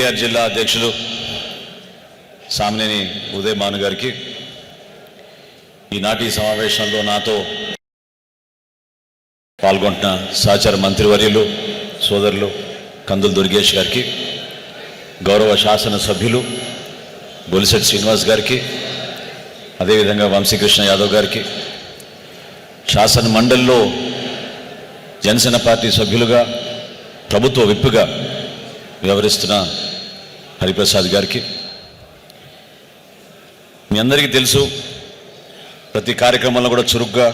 ఎన్టీఆర్ జిల్లా అధ్యక్షులు సామినేని ఉదయ్ భాను గారికి ఈనాటి సమావేశంలో నాతో పాల్గొంటున్న సహచర మంత్రివర్యులు సోదరులు కందుల దుర్గేష్ గారికి, గౌరవ శాసనసభ్యులు బొలిశెట్టి శ్రీనివాస్ గారికి, అదేవిధంగా వంశీకృష్ణ యాదవ్ గారికి, శాసన మండలిలో జనసేన పార్టీ సభ్యులుగా ప్రభుత్వ విప్పుగా వ్యవహరిస్తున్న హరిప్రసాద్ గారికి, మీ అందరికీ తెలుసు ప్రతి కార్యక్రమంలో కూడా చురుగ్గా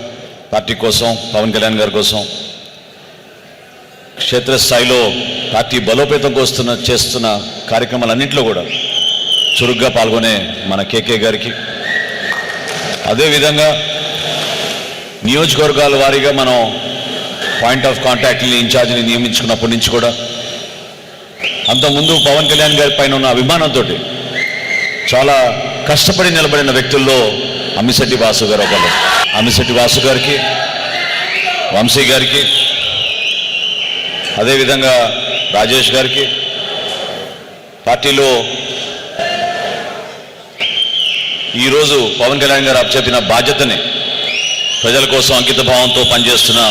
పార్టీ కోసం, పవన్ కళ్యాణ్ గారి కోసం క్షేత్రస్థాయిలో పార్టీ బలోపేతం చేస్తున్న కార్యక్రమాలన్నింటిలో కూడా చురుగ్గా పాల్గొనే మన కేకే గారికి, అదేవిధంగా నియోజకవర్గాల వారీగా మనం పాయింట్ ఆఫ్ కాంటాక్ట్ని ఇన్ఛార్జిని నియమించుకున్నప్పటి నుంచి కూడా అంతకుముందు పవన్ కళ్యాణ్ గారి పైన ఉన్న అభిమానంతో చాలా కష్టపడి నిలబడిన వ్యక్తుల్లో అమ్మిశెట్టి వాసు గారు ఒకరు. అమ్మిశెట్టి వాసు గారికి, వంశీ గారికి, అదేవిధంగా రాజేష్ గారికి, పార్టీలో ఈరోజు పవన్ కళ్యాణ్ గారు అప్పచెప్పిన బాధ్యతని ప్రజల కోసం అంకిత భావంతో పనిచేస్తున్న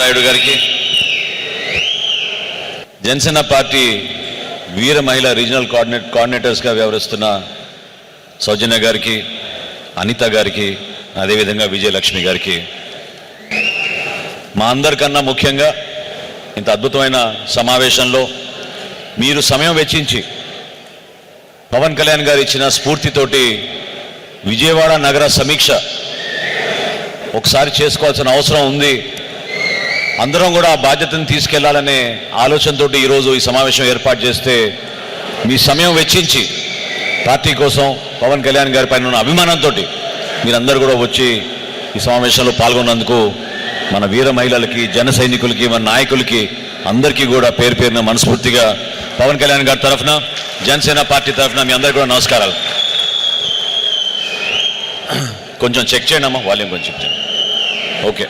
రాయుడు గారికి, జనసేన పార్టీ వీర మహిళా రీజనల్ కోఆర్డినేటర్స్గా వ్యవహరిస్తున్న సౌజన్య గారికి, అనిత గారికి, అదేవిధంగా విజయలక్ష్మి గారికి, మా అందరికన్నా ముఖ్యంగా ఇంత అద్భుతమైన సమావేశంలో మీరు సమయం వెచ్చించి పవన్ కళ్యాణ్ గారు ఇచ్చిన స్ఫూర్తితోటి విజయవాడ నగర సమీక్ష ఒకసారి చేసుకోవాల్సిన అవసరం ఉంది, అందరం కూడా ఆ బాధ్యతను తీసుకెళ్లాలనే ఆలోచనతో ఈరోజు ఈ సమావేశం ఏర్పాటు చేస్తే మీ సమయం వెచ్చించి పార్టీ కోసం పవన్ కళ్యాణ్ గారి పైన ఉన్న అభిమానంతో మీరందరూ కూడా వచ్చి ఈ సమావేశంలో పాల్గొన్నందుకు మన వీర మహిళలకి, జన సైనికులకి, మన నాయకులకి అందరికీ కూడా పేరు పేరున మనస్ఫూర్తిగా పవన్ కళ్యాణ్ గారి తరఫున, జనసేన పార్టీ తరఫున మీ అందరికీ కూడా నమస్కారాలు. కొంచెం చెక్ చేయండి అమ్మా, వాల్యూమ్ కొంచెం చెక్ చేయండి. ఓకే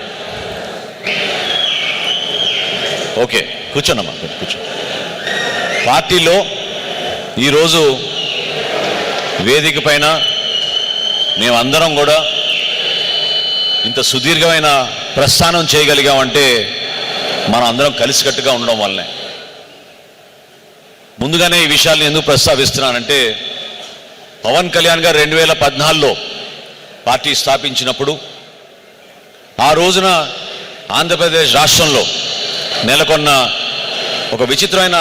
ఓకే కూర్చోండమ్మా, కూర్చో. పార్టీలో ఈరోజు వేదిక పైన మేమందరం కూడా ఇంత సుదీర్ఘమైన ప్రస్థానం చేయగలిగామంటే మనం అందరం కలిసికట్టుగా ఉండడం వల్లనే. ముందుగానే ఈ విషయాన్ని ఎందుకు ప్రస్తావిస్తున్నానంటే, పవన్ కళ్యాణ్ గారు 2014లో పార్టీ స్థాపించినప్పుడు ఆ రోజున ఆంధ్రప్రదేశ్ రాష్ట్రంలో నెలకొన్న ఒక విచిత్రమైన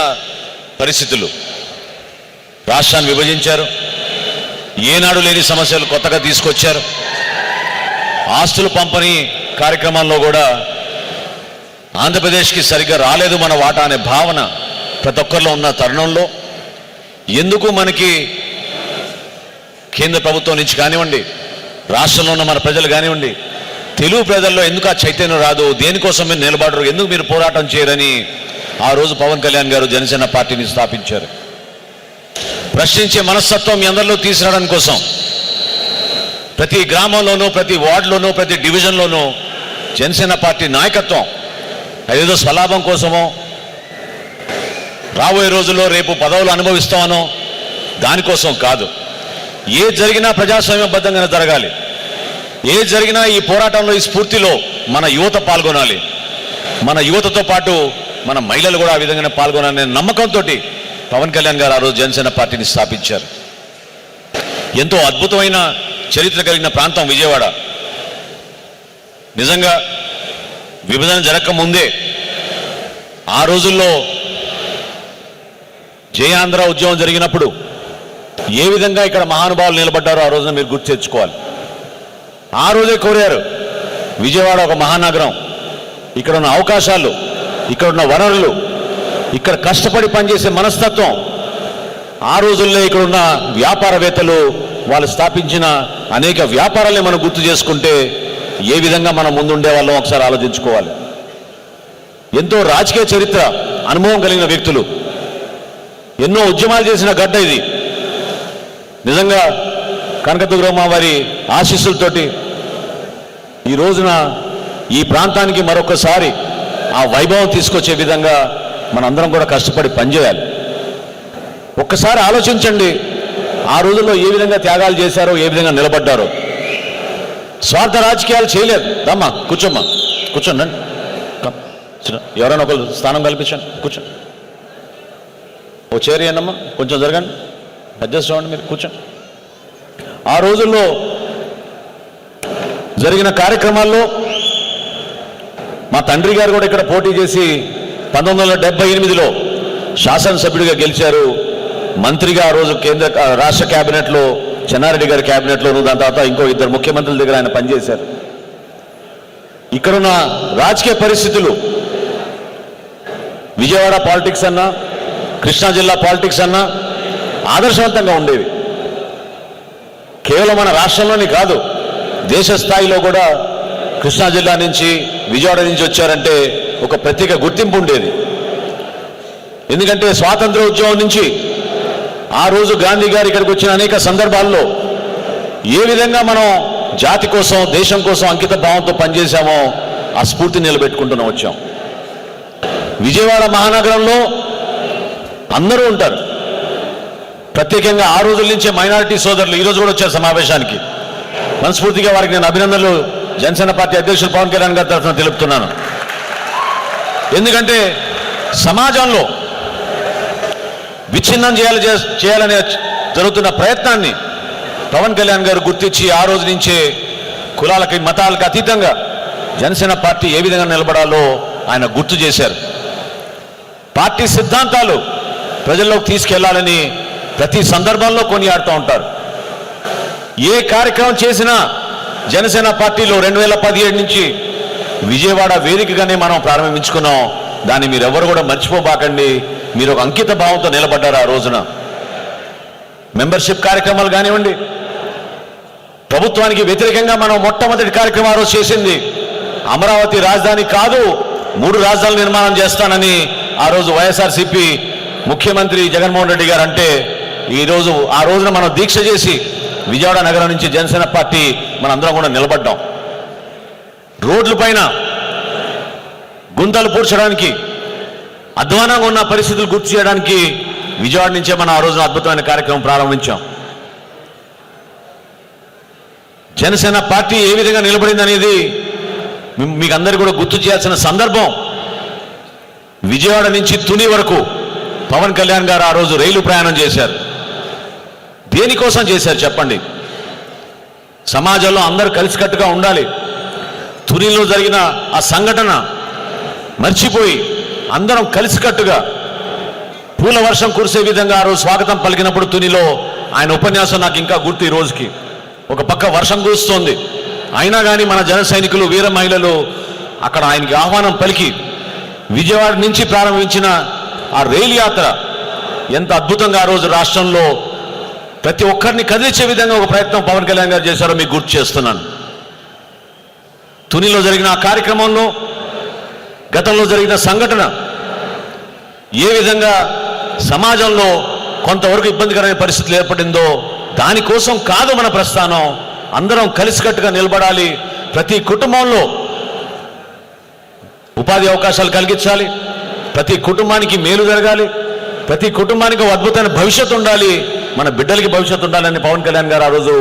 పరిస్థితులు, రాష్ట్రాన్ని విభజించారు, ఏనాడు లేని సమస్యలు కొత్తగా తీసుకొచ్చారు, ఆస్తుల పంపిణీ కార్యక్రమాల్లో కూడా ఆంధ్రప్రదేశ్కి సరిగ్గా రాలేదు మన వాటా అనే భావన ప్రతి ఒక్కరిలో ఉన్న తరుణంలో ఎందుకు మనకి కేంద్ర ప్రభుత్వం నుంచి కానివ్వండి, రాష్ట్రంలో ఉన్న మన ప్రజలు కానివ్వండి, తెలుగు ప్రజల్లో ఎందుకు ఆ చైతన్యం రాదు, దేనికోసం మీరు నిలబడరు, ఎందుకు మీరు పోరాటం చేయరని ఆ రోజు పవన్ కళ్యాణ్ గారు జనసేన పార్టీని స్థాపించారు. ప్రశ్నించే మనస్తత్వం మీ అందరిలో తీసుకురావడం కోసం ప్రతి గ్రామంలోనూ, ప్రతి వార్డులోనూ, ప్రతి డివిజన్లోనూ జనసేన పార్టీ నాయకత్వం అదేదో స్వలాభం కోసమో, రాబోయే రోజుల్లో రేపు పదవులు అనుభవిస్తామనో దానికోసం కాదు. ఏ జరిగినా ప్రజాస్వామ్యబద్ధంగానే జరగాలి, ఏ జరిగినా ఈ పోరాటంలో, ఈ స్ఫూర్తిలో మన యువత పాల్గొనాలి, మన యువతతో పాటు మన మహిళలు కూడా ఆ విధంగానే పాల్గొనాలనే నమ్మకంతో పవన్ కళ్యాణ్ గారు ఆ రోజు జనసేన పార్టీని స్థాపించారు. ఎంతో అద్భుతమైన చరిత్ర కలిగిన ప్రాంతం విజయవాడ. నిజంగా విభజన జరగకముందే ఆ రోజుల్లో జయాంధ్ర ఉద్యమం జరిగినప్పుడు ఏ విధంగా ఇక్కడ మహానుభావులు నిలబడ్డారో ఆ రోజున మీరు గుర్తు తెచ్చుకోవాలి. ఆ రోజే కోరారు, విజయవాడ ఒక మహానగరం, ఇక్కడ ఉన్న అవకాశాలు, ఇక్కడ ఉన్న వనరులు, ఇక్కడ కష్టపడి పనిచేసే మనస్తత్వం, ఆ రోజుల్లో ఇక్కడ ఉన్న వ్యాపారవేత్తలు వాళ్ళు స్థాపించిన అనేక వ్యాపారాలే మనం గుర్తు చేసుకుంటే ఏ విధంగా మనం ముందుండే వాళ్ళం ఒకసారి ఆలోచించుకోవాలి. ఎంతో రాజకీయ చరిత్ర అనుభవం కలిగిన వ్యక్తులు, ఎన్నో ఉద్యమాలు చేసిన గడ్డ ఇది. నిజంగా కనకదుర్గమ్మ వారి ఆశీస్సులతోటి ఈ రోజున ఈ ప్రాంతానికి మరొకసారి ఆ వైభవం తీసుకొచ్చే విధంగా మనందరం కూడా కష్టపడి పనిచేయాలి. ఒక్కసారి ఆలోచించండి, ఆ రోజుల్లో ఏ విధంగా త్యాగాలు చేశారో, ఏ విధంగా నిలబడ్డారో. స్వార్థ రాజకీయాలు చేయలేదు. దమ్మా కూర్చోమ్మా, కూర్చోండి. ఎవరైనా ఒకరు స్థానం కల్పించండి, కూర్చోండి. ఓ చేరి అన్నమ్మా, కొంచెం జరగండి, అడ్జస్ట్ అవ్వండి, మీరు కూర్చోండి. ఆ రోజుల్లో జరిగిన కార్యక్రమాల్లో మా తండ్రి గారు కూడా ఇక్కడ పోటీ చేసి 1978లో శాసనసభ్యుడిగా గెలిచారు. మంత్రిగా ఆ రోజు రాష్ట్ర క్యాబినెట్లో, చెన్నారెడ్డి గారి క్యాబినెట్లోను, దాని తర్వాత ఇంకో 2 ముఖ్యమంత్రుల దగ్గర ఆయన పనిచేశారు. ఇక్కడున్న రాజకీయ పరిస్థితులు విజయవాడ పాలిటిక్స్ అన్నా, కృష్ణా జిల్లా పాలిటిక్స్ అన్నా ఆదర్శవంతంగా ఉండేవి. కేవలం మన రాష్ట్రంలోని కాదు, దేశ స్థాయిలో కూడా కృష్ణా జిల్లా నుంచి, విజయవాడ నుంచి వచ్చారంటే ఒక ప్రత్యేక గుర్తింపు ఉండేది. ఎందుకంటే స్వాతంత్ర ఉద్యమం నుంచి ఆ రోజు గాంధీ గారు ఇక్కడికి వచ్చిన అనేక సందర్భాల్లో ఏ విధంగా మనం జాతి కోసం, దేశం కోసం అంకిత భావంతో పనిచేశామో ఆ స్ఫూర్తి నిలబెట్టుకుంటూనే వచ్చాం. విజయవాడ మహానగరంలో అందరూ ఉంటారు. ప్రత్యేకంగా ఆ రోజుల నుంచే మైనారిటీ సోదరులు ఈరోజు కూడా వచ్చారు సమావేశానికి. మనస్ఫూర్తిగా వారికి నేను అభినందనలు జనసేన పార్టీ అధ్యక్షులు పవన్ కళ్యాణ్ గారి తరఫున తెలుపుతున్నాను. ఎందుకంటే సమాజంలో విచ్ఛిన్నం చేయాలనే జరుగుతున్న ప్రయత్నాన్ని పవన్ కళ్యాణ్ గారు గుర్తించి ఆ రోజు నుంచే కులాలకి, మతాలకు అతీతంగా జనసేన పార్టీ ఏ విధంగా నిలబడాలో ఆయన గుర్తు చేశారు. పార్టీ సిద్ధాంతాలు ప్రజల్లోకి తీసుకెళ్లాలని ప్రతి సందర్భంలో కొనియాడుతూ ఉంటారు. ఏ కార్యక్రమం చేసినా జనసేన పార్టీలో 2017 నుంచి విజయవాడ వేదికగానే మనం ప్రారంభించుకున్నాం. దాన్ని మీరెవరు కూడా మర్చిపోబాకండి. మీరు ఒక అంకిత భావంతో నిలబడ్డారు ఆ రోజున. మెంబర్షిప్ కార్యక్రమాలు కానివ్వండి, ప్రభుత్వానికి వ్యతిరేకంగా మనం మొట్టమొదటి కార్యక్రమం ఆ రోజు చేసింది అమరావతి రాజధాని కాదు, 3 రాజధానుల నిర్మాణం చేస్తానని ఆ రోజు వైఎస్ఆర్సీపీ ముఖ్యమంత్రి జగన్మోహన్ రెడ్డి గారు అంటే, ఆ రోజున మనం దీక్ష చేసి విజయవాడ నగరం నుంచి జనసేన పార్టీ మనందరం కూడా నిలబడ్డాం. రోడ్ల పైన గుంతలు పూడ్చడానికి, అధ్వానంగా ఉన్న పరిస్థితులు గుర్తు చేయడానికి విజయవాడ నుంచే మనం ఆ రోజున అద్భుతమైన కార్యక్రమం ప్రారంభించాం. జనసేన పార్టీ ఏ విధంగా నిలబడింది అనేది మీకు అందరికీ కూడా గుర్తు చేయాల్సిన సందర్భం. విజయవాడ నుంచి తుని వరకు పవన్ కళ్యాణ్ గారు ఆ రోజు రైలు ప్రయాణం చేశారు. దేనికోసం చేశారు చెప్పండి? సమాజంలో అందరూ కలిసికట్టుగా ఉండాలి. తునిలో జరిగిన ఆ సంఘటన మర్చిపోయి అందరం కలిసికట్టుగా పూల వర్షం కురిసే విధంగా ఆ రోజు స్వాగతం పలికినప్పుడు తునిలో ఆయన ఉపన్యాసం నాకు ఇంకా గుర్తు. ఈ రోజుకి ఒక పక్క వర్షం కురుస్తోంది, అయినా కానీ మన జన సైనికులు, వీర మహిళలు అక్కడ ఆయనకి ఆహ్వానం పలికి విజయవాడ నుంచి ప్రారంభించిన ఆ రైలు యాత్ర ఎంత అద్భుతంగా ఆ రోజు రాష్ట్రంలో ప్రతి ఒక్కరిని కదిలించే విధంగా ఒక ప్రయత్నం పవన్ కళ్యాణ్ గారు చేశారో మీకు గుర్తు చేస్తున్నాను. తునిలో జరిగిన ఆ కార్యక్రమంలో గతంలో జరిగిన సంఘటన ఏ విధంగా సమాజంలో కొంతవరకు ఇబ్బందికరమైన పరిస్థితులు ఏర్పడిందో, దానికోసం కాదు మన ప్రస్థానం. అందరం కలిసికట్టుగా నిలబడాలి. ప్రతి కుటుంబంలో ఉపాధి అవకాశాలు కలిగించాలి, ప్రతి కుటుంబానికి మేలు జరగాలి, ప్రతి కుటుంబానికి ఒక అద్భుతమైన భవిష్యత్తు ఉండాలి, మన బిడ్డలకి భవిష్యత్తు ఉండాలని పవన్ కళ్యాణ్ గారు ఆ రోజు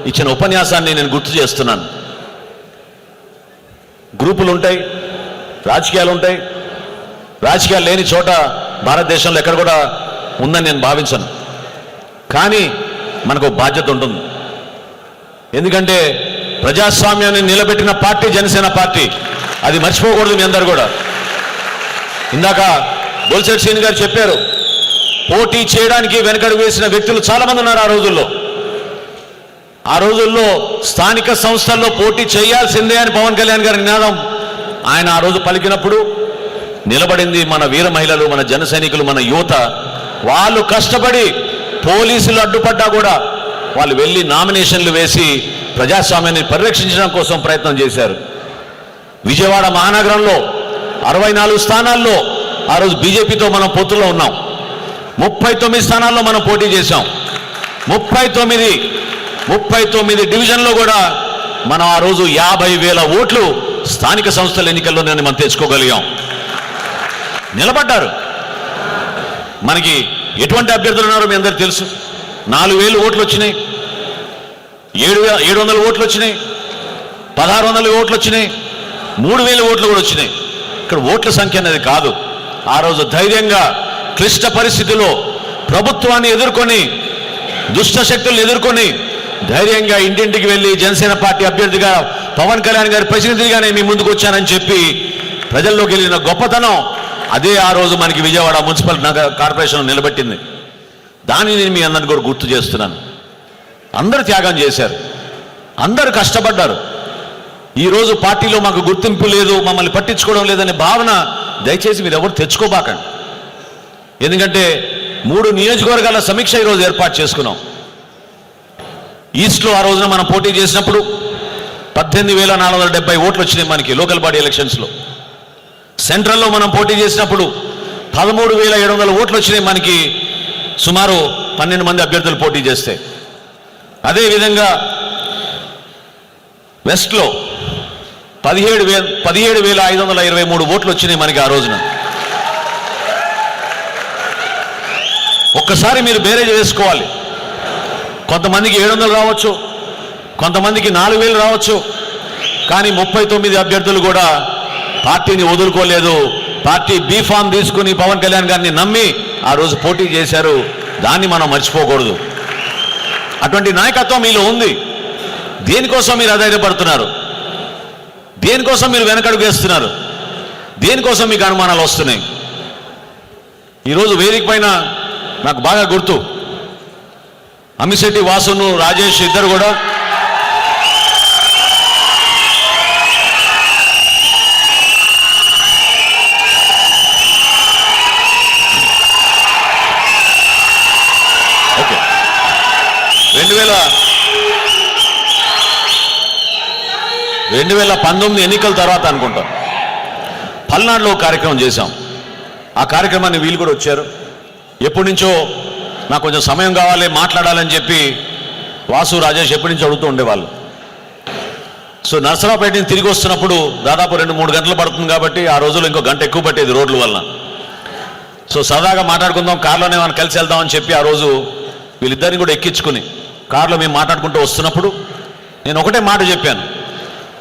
ఇచ్చిన ఉపన్యాసాన్ని నేను గుర్తు చేస్తున్నాను. గ్రూపులు ఉంటాయి, రాజకీయాలు ఉంటాయి. రాజకీయాలు లేని చోట భారతదేశంలో ఎక్కడ కూడా ఉందని నేను భావించను. కానీ మనకు బాధ్యత ఉంటుంది. ఎందుకంటే ప్రజాస్వామ్యాన్ని నిలబెట్టిన పార్టీ జనసేన పార్టీ. అది మర్చిపోకూడదు మీ అందరు కూడా. ఇందాక బొలిశెట్టి శ్రీని గారు చెప్పారు, పోటీ చేయడానికి వెనకడుగు వేసిన వ్యక్తులు చాలామంది ఉన్నారు ఆ రోజుల్లో. ఆ రోజుల్లో స్థానిక సంస్థల్లో పోటీ చేయాల్సిందే అని పవన్ కళ్యాణ్ గారి నినాదం ఆయన ఆ రోజు పలికినప్పుడు నిలబడింది మన వీర మహిళలు, మన జన సైనికులు, మన యువత. వాళ్ళు కష్టపడి పోలీసులు అడ్డుపడ్డా కూడా వాళ్ళు వెళ్ళి నామినేషన్లు వేసి ప్రజాస్వామ్యాన్ని పరిరక్షించడం కోసం ప్రయత్నం చేశారు. విజయవాడ మహానగరంలో 64 స్థానాల్లో ఆ రోజు బీజేపీతో మనం పొత్తులో ఉన్నాం. 39 స్థానాల్లో మనం పోటీ చేశాం. 39 డివిజన్లో కూడా మనం ఆ రోజు 50,000 ఓట్లు స్థానిక సంస్థల ఎన్నికల్లో మనం తెచ్చుకోగలిగాం. నిలబడ్డారు. మనకి ఎటువంటి అభ్యర్థులు ఉన్నారో మీ అందరికీ తెలుసు. 4,000 ఓట్లు వచ్చినాయి, 700 ఓట్లు వచ్చినాయి, 1,600 ఓట్లు వచ్చినాయి, 3,000 ఓట్లు కూడా వచ్చినాయి. ఇక్కడ ఓట్ల సంఖ్య అనేది కాదు. ఆ రోజు ధైర్యంగా క్లిష్ట పరిస్థితుల్లో ప్రభుత్వాన్ని ఎదుర్కొని, దుష్ట శక్తులను ఎదుర్కొని ధైర్యంగా ఇంటింటికి వెళ్ళి జనసేన పార్టీ అభ్యర్థిగా పవన్ కళ్యాణ్ గారి ప్రతినిధిగానే మీ ముందుకు వచ్చానని చెప్పి ప్రజల్లోకి వెళ్ళిన గొప్పతనం అదే ఆ రోజు మనకి విజయవాడ మున్సిపల్ కార్పొరేషన్ నిలబెట్టింది. దాన్ని నేను మీ అందరిని కూడా గుర్తు చేస్తున్నాను. అందరూ త్యాగం చేశారు, అందరూ కష్టపడ్డారు. ఈరోజు పార్టీలో మాకు గుర్తింపు లేదు, మమ్మల్ని పట్టించుకోవడం లేదనే భావన దయచేసి మీరు ఎవరు తెచ్చుకోబాకండి. ఎందుకంటే 3 నియోజకవర్గాల సమీక్ష ఈరోజు ఏర్పాటు చేసుకున్నాం. ఈస్ట్లో ఆ రోజున మనం పోటీ చేసినప్పుడు 18,470 ఓట్లు వచ్చినాయి మనకి లోకల్ బాడీ ఎలక్షన్స్లో. సెంట్రల్లో మనం పోటీ చేసినప్పుడు 13,700 ఓట్లు వచ్చినాయి మనకి, సుమారు 12 మంది అభ్యర్థులు పోటీ చేస్తే. అదేవిధంగా వెస్ట్లో 17,523 ఓట్లు వచ్చినాయి మనకి ఆ రోజున. ఒక్కసారి మీరు బేరేజ్ వేసుకోవాలి. కొంతమందికి 700 రావచ్చు, కొంతమందికి 4,000 రావచ్చు, కానీ 39 అభ్యర్థులు కూడా పార్టీని వదులుకోలేదు. పార్టీ బీఫామ్ తీసుకుని పవన్ కళ్యాణ్ గారిని నమ్మి ఆ రోజు పోటీ చేశారు. దాన్ని మనం మర్చిపోకూడదు. అటువంటి నాయకత్వం మీలో ఉంది. దేనికోసం మీరు అధైర్యపడుతున్నారు? దేనికోసం మీరు వెనకడుగు వేస్తున్నారు? దేనికోసం మీకు అనుమానాలు వస్తున్నాయి? ఈరోజు వేదిక పైన నాకు బాగా గుర్తు, అమిశెట్టి వాసును రాజేష్ ఇద్దరు కూడా ఓకే 2019 ఎన్నికల తర్వాత అనుకుంటాం పల్నాడులో కార్యక్రమం చేశాం. ఆ కార్యక్రమాన్ని వీళ్ళు కూడా వచ్చారు. ఎప్పటి నుంచో నాకు కొంచెం సమయం కావాలి, మాట్లాడాలని చెప్పి వాసు రాజేష్ ఎప్పటి నుంచో అడుగుతూ ఉండేవాళ్ళు. సో నర్సరావుపేట నుంచి తిరిగి వస్తున్నప్పుడు దాదాపు 2-3 గంటలు పడుతుంది కాబట్టి ఆ రోజుల్లో ఇంకో గంట ఎక్కువ పట్టేది రోడ్ల వలన. సో సరదాగా మాట్లాడుకుందాం, కారులోనే మనం కలిసి వెళ్దామని చెప్పి ఆ రోజు వీళ్ళిద్దరిని కూడా ఎక్కించుకుని కారులో మేము మాట్లాడుకుంటూ వస్తున్నప్పుడు నేను ఒకటే మాట చెప్పాను,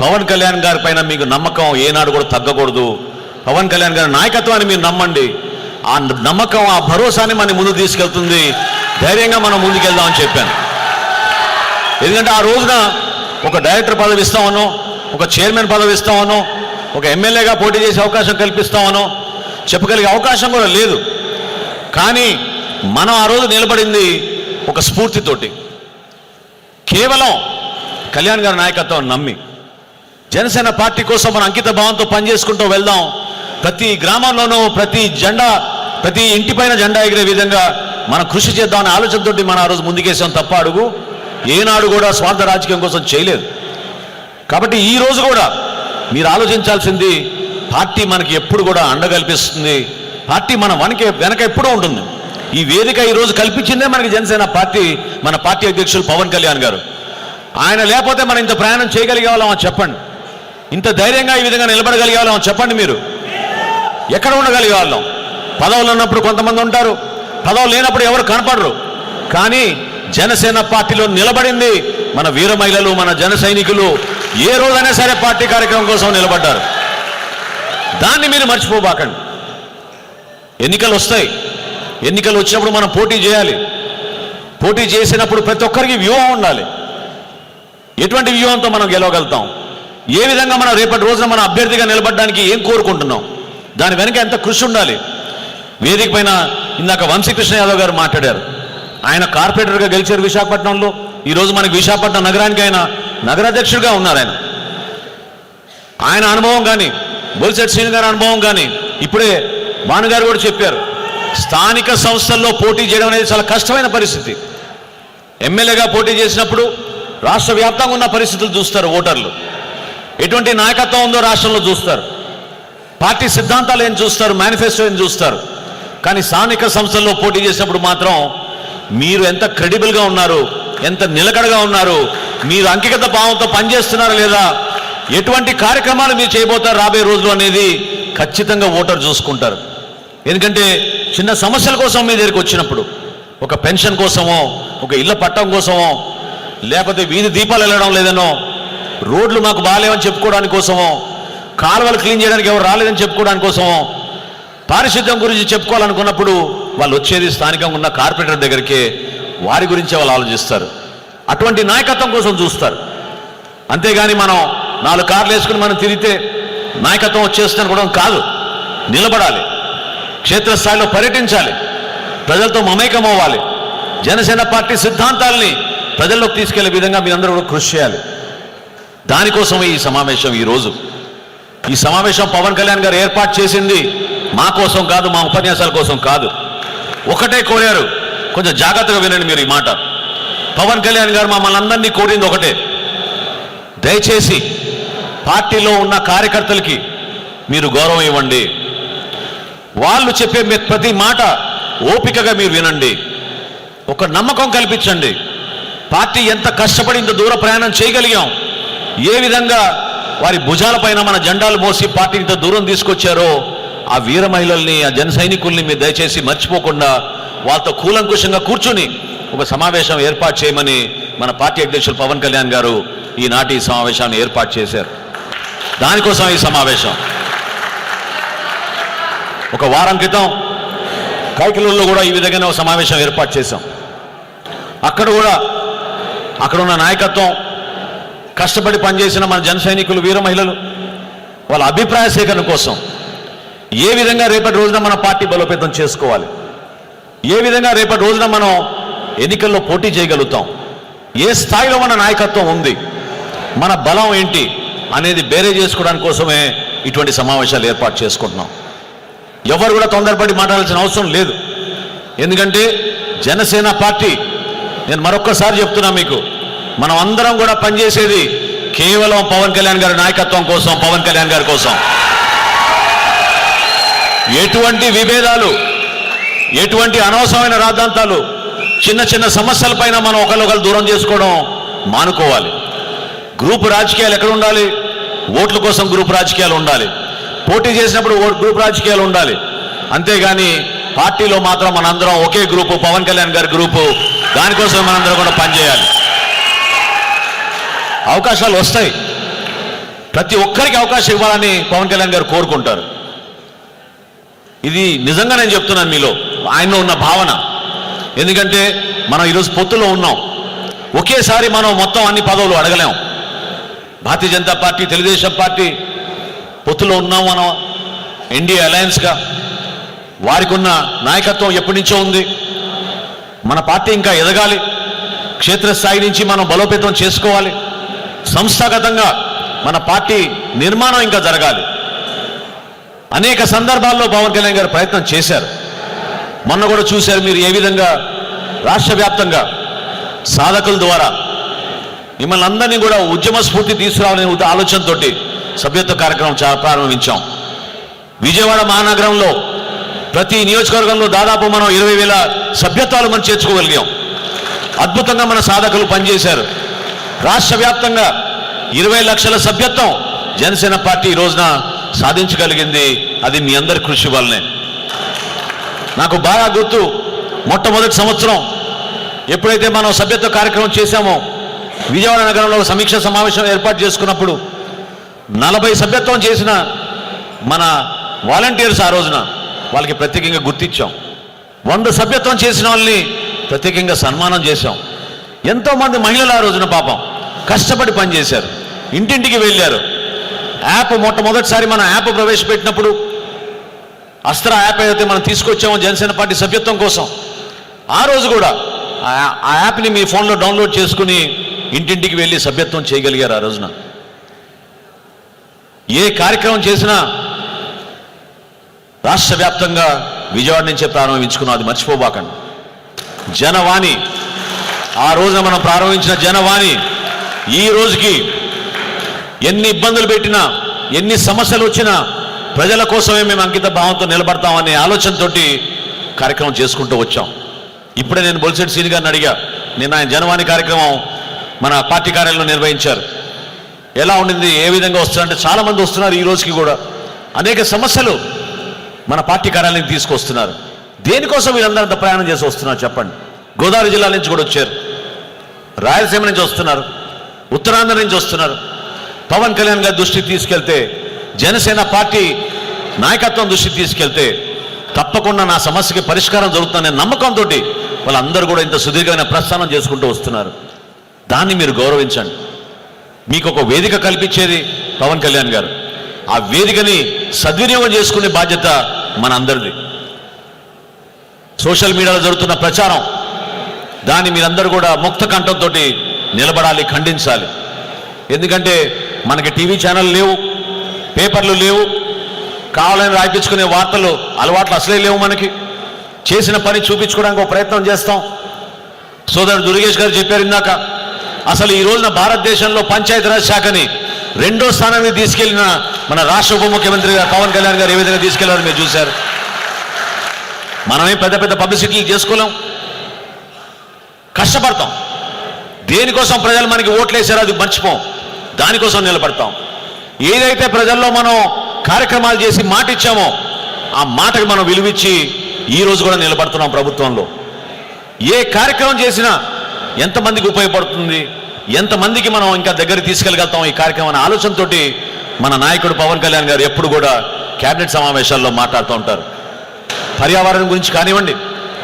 పవన్ కళ్యాణ్ గారి పైన మీకు నమ్మకం ఏనాడు కూడా తగ్గకూడదు. పవన్ కళ్యాణ్ గారి నాయకత్వాన్ని మీరు నమ్మండి. ఆ నమ్మకం, ఆ భరోసాని మన ముందుకు తీసుకెళ్తుంది. ధైర్యంగా మనం ముందుకెళ్దామని చెప్పాను. ఎందుకంటే ఆ రోజున ఒక డైరెక్టర్ పదవి ఇస్తామనో, ఒక చైర్మన్ పదవి ఇస్తామనో, ఒక ఎమ్మెల్యేగా పోటీ చేసే అవకాశం కల్పిస్తామనో చెప్పగలిగే అవకాశం కూడా లేదు. కానీ మనం ఆ రోజు నిలబడింది ఒక స్ఫూర్తితోటి, కేవలం కళ్యాణ్ గారి నాయకత్వం నమ్మి జనసేన పార్టీ కోసం మనం అంకిత భావంతో పనిచేసుకుంటూ వెళ్దాం. ప్రతి గ్రామంలోనూ ప్రతి ఇంటిపైన జెండా ఎగిరే విధంగా మనం కృషి చేద్దామనే ఆలోచనతో మనం ఆ రోజు ముందుకేసాం తప్ప అడుగు ఏనాడు కూడా స్వార్థ రాజకీయం కోసం చేయలేదు. కాబట్టి ఈ రోజు కూడా మీరు ఆలోచించాల్సింది, పార్టీ మనకి ఎప్పుడు కూడా అండగల్పిస్తుంది. పార్టీ మన వెనక ఎప్పుడూ ఉంటుంది. ఈ వేదిక ఈరోజు కల్పించిందే మనకి జనసేన పార్టీ, మన పార్టీ అధ్యక్షులు పవన్ కళ్యాణ్ గారు. ఆయన లేకపోతే మనం ఇంత ప్రయాణం చేయగలిగే వాళ్ళం చెప్పండి, ఇంత ధైర్యంగా ఈ విధంగా నిలబడగలిగే వాళ్ళం చెప్పండి. మీరు ఎక్కడ ఉండగలిగే వాళ్ళం? పదవులు ఉన్నప్పుడు కొంతమంది ఉంటారు, పదవులు లేనప్పుడు ఎవరు కనపడరు. కానీ జనసేన పార్టీలో నిలబడింది మన వీర మహిళలు, మన జన సైనికులు. ఏ రోజైనా సరే పార్టీ కార్యక్రమం కోసం నిలబడ్డారు. దాన్ని మీరు మర్చిపోబాకండి. ఎన్నికలు వస్తాయి, ఎన్నికలు వచ్చినప్పుడు మనం పోటీ చేయాలి. పోటీ చేసినప్పుడు ప్రతి ఒక్కరికి వ్యూహం ఉండాలి. ఎటువంటి వ్యూహంతో మనం గెలవగలుగుతాం? ఏ విధంగా మనం రేపటి రోజున మన అభ్యర్థిగా నిలబడడానికి ఏం కోరుకుంటున్నాం? దాని వెనక ఎంత కృషి ఉండాలి? వేదిక పైన ఇందాక వంశీకృష్ణ యాదవ్ గారు మాట్లాడారు. ఆయన కార్పొరేటర్గా గెలిచారు విశాఖపట్నంలో. ఈరోజు మనకి విశాఖపట్నం నగరానికి ఆయన నగరాధ్యక్షుడిగా ఉన్నారు. ఆయన అనుభవం కానీ, బొలిశెట్టి శ్రీను గారి అనుభవం కానీ, ఇప్పుడే భానుగారు కూడా చెప్పారు, స్థానిక సంస్థల్లో పోటీ చేయడం అనేది చాలా కష్టమైన పరిస్థితి. ఎమ్మెల్యేగా పోటీ చేసినప్పుడు రాష్ట్ర వ్యాప్తంగా ఉన్న పరిస్థితులు చూస్తారు ఓటర్లు. ఎటువంటి నాయకత్వం ఉందో రాష్ట్రంలో చూస్తారు, పార్టీ సిద్ధాంతాలు ఏం చూస్తారు, మేనిఫెస్టో ఏం చూస్తారు. కానీ స్థానిక సంస్థల్లో పోటీ చేసినప్పుడు మాత్రం మీరు ఎంత క్రెడిబుల్గా ఉన్నారు, ఎంత నిలకడగా ఉన్నారు, మీరు అంకిత భావంతో పనిచేస్తున్నారా లేదా, ఎటువంటి కార్యక్రమాలు మీరు చేయబోతారు రాబోయే రోజులు అనేది ఖచ్చితంగా ఓటర్ చూసుకుంటారు. ఎందుకంటే చిన్న సమస్యల కోసం మీ దగ్గరికి వచ్చినప్పుడు, ఒక పెన్షన్ కోసమో, ఒక ఇళ్ళ పట్టం కోసమో, లేకపోతే వీధి దీపాలు వెళ్ళడం లేదనో, రోడ్లు మాకు బాగాలేవని చెప్పుకోవడానికి కోసమో, కాలువలు క్లీన్ చేయడానికి ఎవరు రాలేదని చెప్పుకోవడానికి కోసమో, పారిశుద్ధ్యం గురించి చెప్పుకోవాలనుకున్నప్పుడు వాళ్ళు వచ్చేది స్థానికంగా ఉన్న కార్పొరేటర్ దగ్గరికే, వారి గురించే వాళ్ళు ఆలోచిస్తారు. అటువంటి నాయకత్వం కోసం చూస్తారు. అంతేగాని మనం 4 కార్లు వేసుకుని మనం తిరిగితే నాయకత్వం వచ్చేస్తుంది కూడా కాదు. నిలబడాలి, క్షేత్రస్థాయిలో పర్యటించాలి, ప్రజలతో మమేకం అవ్వాలి, జనసేన పార్టీ సిద్ధాంతాలని ప్రజల్లోకి తీసుకెళ్లే విధంగా మీరందరూ కూడా కృషి చేయాలి. దానికోసం ఈ సమావేశం. ఈ సమావేశం పవన్ కళ్యాణ్ గారు ఏర్పాటు చేసింది మా కోసం కాదు, మా ఉపన్యాసాల కోసం కాదు. ఒకటే కోరారు, కొంచెం జాగ్రత్తగా వినండి మీరు ఈ మాట. పవన్ కళ్యాణ్ గారు మమ్మల్ని అందరినీ కోరింది ఒకటే, దయచేసి పార్టీలో ఉన్న కార్యకర్తలకి మీరు గౌరవం ఇవ్వండి. వాళ్ళు చెప్పే ప్రతి మాట ఓపికగా మీరు వినండి, ఒక నమ్మకం కల్పించండి. పార్టీ ఎంత కష్టపడి ఇంత దూర ప్రయాణం చేయగలిగాం, ఏ విధంగా వారి భుజాలపైన మన జెండాలు మోసి పార్టీ ఇంత దూరం తీసుకొచ్చారో, ఆ వీర మహిళల్ని, ఆ జన సైనికుల్ని మీరు దయచేసి మర్చిపోకుండా వాళ్ళతో కూలంకుషంగా కూర్చుని ఒక సమావేశం ఏర్పాటు చేయమని మన పార్టీ అధ్యక్షులు పవన్ కళ్యాణ్ గారు ఈనాటి ఈ సమావేశాన్ని ఏర్పాటు చేశారు. దానికోసం ఈ సమావేశం. ఒక వారం క్రితం కైకలూరులో కూడా ఈ విధంగానే ఒక సమావేశం ఏర్పాటు చేశాం. అక్కడ కూడా అక్కడ ఉన్న నాయకత్వం, కష్టపడి పనిచేసిన మన జన సైనికులు, వీర మహిళలు వాళ్ళ అభిప్రాయ సేకరణ కోసం ఏ విధంగా రేపటి రోజున మన పార్టీ బలోపేతం చేసుకోవాలి, ఏ విధంగా రేపటి రోజున మనం ఎన్నికల్లో పోటీ చేయగలుగుతాం, ఏ స్థాయిలో మన నాయకత్వం ఉంది, మన బలం ఏంటి అనేది బేరే చేసుకోవడానికి కోసమే ఇటువంటి సమావేశాలు ఏర్పాటు చేసుకుంటున్నాం. ఎవరు కూడా తొందరపడి మాట్లాడాల్సిన అవసరం లేదు. ఎందుకంటే జనసేన పార్టీ, నేను మరొక్కసారి చెప్తున్నా మీకు, మనం అందరం కూడా పనిచేసేది కేవలం పవన్ కళ్యాణ్ గారి నాయకత్వం కోసం, పవన్ కళ్యాణ్ గారి కోసం. ఎటువంటి విభేదాలు, ఎటువంటి అనవసరమైన రాద్ధాంతాలు, చిన్న చిన్న సమస్యలపైన మనం ఒకరినొకరు దూరం చేసుకోవడం మానుకోవాలి. గ్రూప్ రాజకీయాలు ఎక్కడ ఉండాలి? ఓట్ల కోసం గ్రూప్ రాజకీయాలు ఉండాలి, పోటీ చేసినప్పుడు గ్రూప్ రాజకీయాలు ఉండాలి. అంతేగాని పార్టీలో మాత్రం మనందరం ఒకే గ్రూపు, పవన్ కళ్యాణ్ గారి గ్రూపు, దానికోసం మనందరం కూడా పనిచేయాలి. అవకాశాలు వస్తాయి, ప్రతి ఒక్కరికి అవకాశం ఇవ్వాలని పవన్ కళ్యాణ్ గారు కోరుకుంటారు. ఇది నిజంగా నేను చెప్తున్నాను మీలో, ఆయనలో ఉన్న భావన. ఎందుకంటే మనం ఈరోజు పొత్తులో ఉన్నాం, ఒకేసారి మనం మొత్తం అన్ని పదవులు అడగలేం. భారతీయ జనతా పార్టీ, తెలుగుదేశం పార్టీ పొత్తులో ఉన్నాం మనం, ఎన్డీఏ అలయన్స్గా. వారికి ఉన్న నాయకత్వం ఎప్పటి నుంచో ఉంది. మన పార్టీ ఇంకా ఎదగాలి, క్షేత్రస్థాయి నుంచి మనం బలోపేతం చేసుకోవాలి, సంస్థాగతంగా మన పార్టీ నిర్మాణం ఇంకా జరగాలి. అనేక సందర్భాల్లో పవన్ కళ్యాణ్ గారు ప్రయత్నం చేశారు. మొన్న కూడా చూశారు మీరు ఏ విధంగా రాష్ట్ర వ్యాప్తంగా సాధకుల ద్వారా మిమ్మల్ని అందరినీ కూడా ఉద్యమ స్ఫూర్తి తీసుకురావాలనే ఆలోచనతో సభ్యత్వ కార్యక్రమం ప్రారంభించాం. విజయవాడ మహానగరంలో ప్రతి నియోజకవర్గంలో దాదాపు మనం 20,000 సభ్యత్వాలు మనం చేర్చుకోగలిగాం. అద్భుతంగా మన సాధకులు పనిచేశారు. రాష్ట్ర వ్యాప్తంగా 20 లక్షల సభ్యత్వం జనసేన పార్టీ ఈ రోజున సాధించగలిగింది. అది మీ అందరి కృషి వల్లనే. నాకు బాగా గుర్తు, మొట్టమొదటి సంవత్సరం ఎప్పుడైతే మనం సభ్యత్వ కార్యక్రమం చేశామో, విజయవాడ నగరంలో సమీక్ష సమావేశం ఏర్పాటు చేసుకున్నప్పుడు 40 సభ్యత్వం చేసిన మన వాలంటీర్స్ ఆ రోజున వాళ్ళకి ప్రత్యేకంగా గుర్తించాం. 100 సభ్యత్వం చేసిన వాళ్ళని ప్రత్యేకంగా సన్మానం చేశాం. ఎంతోమంది మహిళలు ఆ రోజున పాపం కష్టపడి పనిచేశారు, ఇంటింటికి వెళ్ళారు. యాప్ మొట్టమొదటిసారి మన యాప్ ప్రవేశపెట్టినప్పుడు, అస్త్ర యాప్ ఏదైతే మనం తీసుకొచ్చామో జనసేన పార్టీ సభ్యత్వం కోసం, ఆ రోజు కూడా ఆ యాప్ని మీ ఫోన్లో డౌన్లోడ్ చేసుకుని ఇంటింటికి వెళ్ళి సభ్యత్వం చేయగలిగారు. ఆ రోజున ఏ కార్యక్రమం చేసినా రాష్ట్ర వ్యాప్తంగా విజయవాడ నుంచే ప్రారంభించుకున్నాం, అది మర్చిపోబాకండి. జనవాణి, ఆ రోజున మనం ప్రారంభించిన జనవాణి ఈ రోజుకి ఎన్ని ఇబ్బందులు పెట్టినా, ఎన్ని సమస్యలు వచ్చినా ప్రజల కోసమే మేము అంకిత భావంతో నిలబడతామనే ఆలోచనతో కార్యక్రమం చేసుకుంటూ వచ్చాం. ఇప్పుడే నేను బొలిశెట్టి శ్రీని గారిని అడిగా, నిన్న ఆయన జనవాణి కార్యక్రమం మన పార్టీ కార్యాలయంలో నిర్వహించారు. ఎలా ఉండింది, ఏ విధంగా వస్తున్నారంటే చాలామంది వస్తున్నారు. ఈ రోజుకి కూడా అనేక సమస్యలు మన పార్టీ కార్యాలయానికి తీసుకొస్తున్నారు. దేనికోసం వీళ్ళందరూ అంత ప్రయాణం చేసి వస్తున్నారు చెప్పండి? గోదావరి జిల్లా నుంచి కూడా వచ్చారు, రాయలసీమ నుంచి వస్తున్నారు, ఉత్తరాంధ్ర నుంచి వస్తున్నారు. పవన్ కళ్యాణ్ గారి దృష్టికి తీసుకెళ్తే, జనసేన పార్టీ నాయకత్వం దృష్టికి తీసుకెళ్తే తప్పకుండా నా సమస్యకి పరిష్కారం జరుగుతుందనే నమ్మకంతో వాళ్ళందరూ కూడా ఇంత సుదీర్ఘమైన ప్రస్థానం చేసుకుంటూ వస్తున్నారు. దాన్ని మీరు గౌరవించండి. మీకు ఒక వేదిక కల్పించేది పవన్ కళ్యాణ్ గారు. ఆ వేదికని సద్వినియోగం చేసుకునే బాధ్యత మన అందరిది. సోషల్ మీడియాలో జరుగుతున్న ప్రచారం, దాన్ని మీరందరూ కూడా ముక్త కంఠంతో నిలబడాలి, ఖండించాలి. ఎందుకంటే మనకి టీవీ ఛానల్ లేవు, పేపర్లు లేవు, కావాలని రాయించుకునే వార్తలు అలవాట్లు అసలే లేవు. మనకి చేసిన పని చూపించుకోవడానికి ఒక ప్రయత్నం చేస్తాం. సోదరుడు దుర్గేష్ గారు చెప్పారు ఇందాక, అసలు ఈ రోజున భారతదేశంలో పంచాయతీరాజ్ శాఖని 2వ స్థానానికి తీసుకెళ్లిన మన రాష్ట్ర ఉప ముఖ్యమంత్రి గారు పవన్ కళ్యాణ్ గారు ఏ విధంగా తీసుకెళ్లారో మీరు చూశారు. మనమేం పెద్ద పెద్ద పబ్లిసిటీలు చేసుకోలేం, కష్టపడతాం. దేనికోసం ప్రజలు మనకి ఓట్లేసారో అది మర్చిపోం, దానికోసం నిలబడతాం. ఏదైతే ప్రజల్లో మనం కార్యక్రమాలు చేసి మాట ఇచ్చామో ఆ మాటకి మనం విలువిచ్చి ఈ రోజు కూడా నిలబడుతున్నాం ప్రభుత్వంలో. ఏ కార్యక్రమం చేసినా ఎంతమందికి ఉపయోగపడుతుంది, ఎంతమందికి మనం ఇంకా దగ్గర తీసుకెళ్ళగలుగుతాం ఈ కార్యక్రమం అనే ఆలోచనతో మన నాయకుడు పవన్ కళ్యాణ్ గారు ఎప్పుడు కూడా కేబినెట్ సమావేశాల్లో మాట్లాడుతూ ఉంటారు. పర్యావరణం గురించి కానివ్వండి,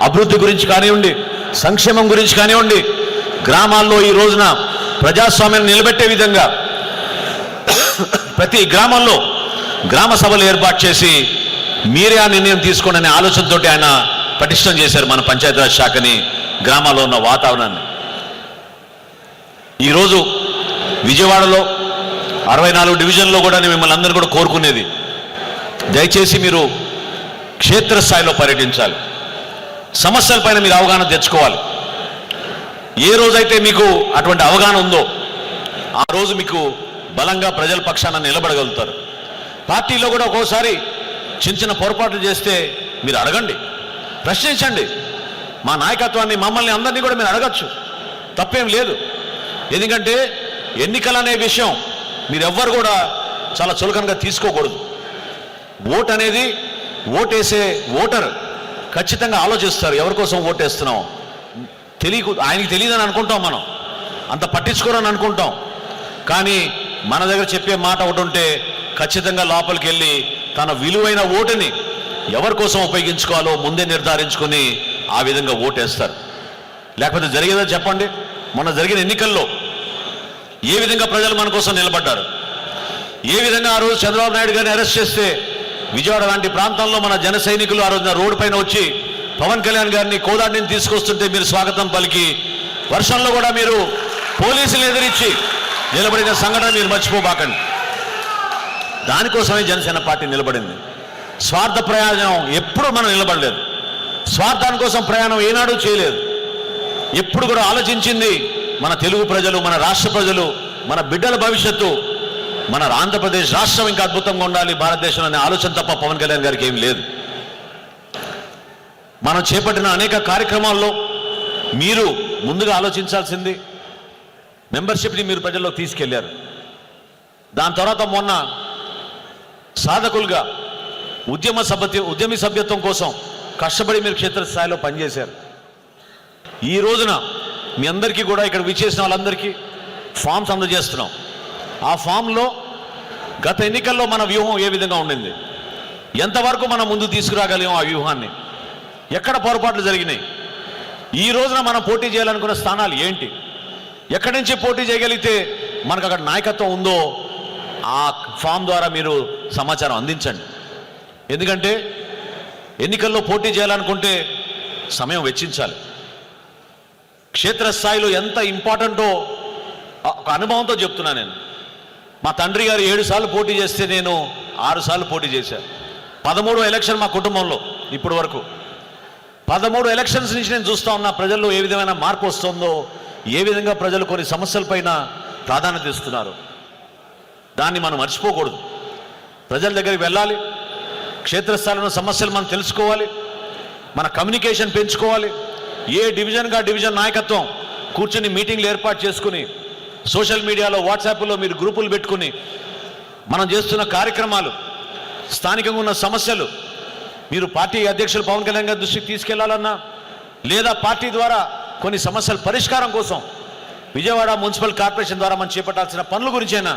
అభివృద్ధి గురించి కానివ్వండి, సంక్షేమం గురించి కానివ్వండి, గ్రామాల్లో ఈ రోజున ప్రజాస్వామ్యాన్ని నిలబెట్టే విధంగా ప్రతి గ్రామంలో గ్రామ సభలు ఏర్పాటు చేసి మీరే ఆ నిర్ణయం తీసుకోండి అనే ఆలోచనతో ఆయన పటిష్టం చేశారు మన పంచాయతీరాజ్ శాఖని, గ్రామాల్లో ఉన్న వాతావరణాన్ని. ఈరోజు విజయవాడలో 64 డివిజన్లో కూడా మిమ్మల్ని అందరూ కూడా కోరుకునేది, దయచేసి మీరు క్షేత్రస్థాయిలో పర్యటించాలి, సమస్యలపైన మీరు అవగాహన తెచ్చుకోవాలి. ఏ రోజైతే మీకు అటువంటి అవగాహన ఉందో ఆ రోజు మీకు బలంగా ప్రజల పక్షాన నిలబడగలుగుతారు. పార్టీలో కూడా ఒక్కోసారి చిన్న చిన్న పొరపాట్లు చేస్తే మీరు అడగండి, ప్రశ్నించండి. మా నాయకత్వాన్ని, మమ్మల్ని అందరినీ కూడా మీరు అడగచ్చు, తప్పేం లేదు. ఎందుకంటే ఎన్నికలు అనే విషయం మీరెవ్వరు కూడా చాలా చులకనగా తీసుకోకూడదు. ఓట్ అనేది, ఓటేసే ఓటర్ ఖచ్చితంగా ఆలోచిస్తారు ఎవరి కోసం ఓటేస్తున్నాం. ఆయనకి తెలియదని అనుకుంటాం, మనం అంత పట్టించుకోరని అనుకుంటాం. కానీ మన దగ్గర చెప్పే మాట ఒకటి ఉంటే ఖచ్చితంగా లోపలికి వెళ్ళి తన విలువైన ఓటుని ఎవరి కోసం ఉపయోగించుకోవాలో ముందే నిర్ధారించుకొని ఆ విధంగా ఓటేస్తారు. లేకపోతే జరిగేదో చెప్పండి. మొన్న జరిగిన ఎన్నికల్లో ఏ విధంగా ప్రజలు మన కోసం నిలబడ్డారు, ఏ విధంగా ఆ రోజు చంద్రబాబు నాయుడు గారిని అరెస్ట్ చేస్తే విజయవాడ లాంటి ప్రాంతంలో మన జన సైనికులు ఆ రోజున రోడ్డు పైన వచ్చి పవన్ కళ్యాణ్ గారిని కోదాడి నుంచి తీసుకొస్తుంటే మీరు స్వాగతం పలికి, వర్షంలో కూడా మీరు పోలీసులు ఎదిరించి నిలబడిన సంఘటన మీరు మర్చిపోబాకండి. దానికోసమే జనసేన పార్టీ నిలబడింది. స్వార్థ ప్రయోజనం ఎప్పుడూ మనం నిలబడలేదు, స్వార్థాని కోసం ప్రయాణం ఏనాడు చేయలేదు. ఎప్పుడు కూడా ఆలోచించింది మన తెలుగు ప్రజలు, మన రాష్ట్ర ప్రజలు, మన బిడ్డల భవిష్యత్తు, మన ఆంధ్రప్రదేశ్ రాష్ట్రం ఇంకా అద్భుతంగా ఉండాలి భారతదేశంలో అనే ఆలోచన తప్ప పవన్ కళ్యాణ్ గారికి ఏం లేదు. మనం చేపట్టిన అనేక కార్యక్రమాల్లో మీరు ముందుగా ఆలోచించాల్సింది మెంబర్షిప్ని మీరు ప్రజల్లో తీసుకెళ్లారు. దాని తర్వాత మొన్న సాధకులుగా ఉద్యమి సభ్యత్వం కోసం కష్టపడి మీరు క్షేత్రస్థాయిలో పనిచేశారు. ఈ రోజున మీ అందరికీ కూడా ఇక్కడ విచ్చేసిన వాళ్ళందరికీ ఫామ్స్ అందజేస్తున్నాం. ఆ ఫామ్లో గత ఎన్నికల్లో మన వ్యూహం ఏ విధంగా ఉండింది, ఎంతవరకు మనం ముందు తీసుకురాగలిగాం, ఆ వ్యూహాన్ని ఎక్కడ పొరపాట్లు జరిగినాయి, ఈ రోజున మనం పోటీ చేయాలనుకున్న స్థానాలు ఏంటి, ఎక్కడి నుంచి పోటీ చేయగలిగితే మనకు అక్కడ నాయకత్వం ఉందో ఆ ఫామ్ ద్వారా మీరు సమాచారం అందించండి. ఎందుకంటే ఎన్నికల్లో పోటీ చేయాలనుకుంటే సమయం వెచ్చించాలి. క్షేత్రస్థాయిలో ఎంత ఇంపార్టెంటో ఒక అనుభవంతో చెప్తున్నా నేను. మా తండ్రి గారు 7 సార్లు పోటీ చేస్తే నేను 6 సార్లు పోటీ చేశాను. 13 ఎలక్షన్ మా కుటుంబంలో ఇప్పటి వరకు 13 ఎలక్షన్స్ నుంచి నేను చూస్తూ ఉన్నా ప్రజల్లో ఏ విధమైన మార్పు వస్తుందో, ఏ విధంగా ప్రజలు కొన్ని సమస్యలపైన ప్రాధాన్యత ఇస్తున్నారు. దాన్ని మనం మర్చిపోకూడదు. ప్రజల దగ్గరికి వెళ్ళాలి, క్షేత్రస్థాయిలో సమస్యలు మనం తెలుసుకోవాలి, మన కమ్యూనికేషన్ పెంచుకోవాలి. ఏ డివిజన్గా డివిజన్ నాయకత్వం కూర్చొని మీటింగ్లు ఏర్పాటు చేసుకుని, సోషల్ మీడియాలో వాట్సాప్లో మీరు గ్రూపులు పెట్టుకుని మనం చేస్తున్న కార్యక్రమాలు, స్థానికంగా ఉన్న సమస్యలు మీరు పార్టీ అధ్యక్షులు పవన్ కళ్యాణ్ గారి దృష్టికి తీసుకెళ్లాలన్నా, లేదా పార్టీ ద్వారా కొన్ని సమస్యల పరిష్కారం కోసం విజయవాడ మున్సిపల్ కార్పొరేషన్ ద్వారా మనం చేపట్టాల్సిన పనుల గురించైనా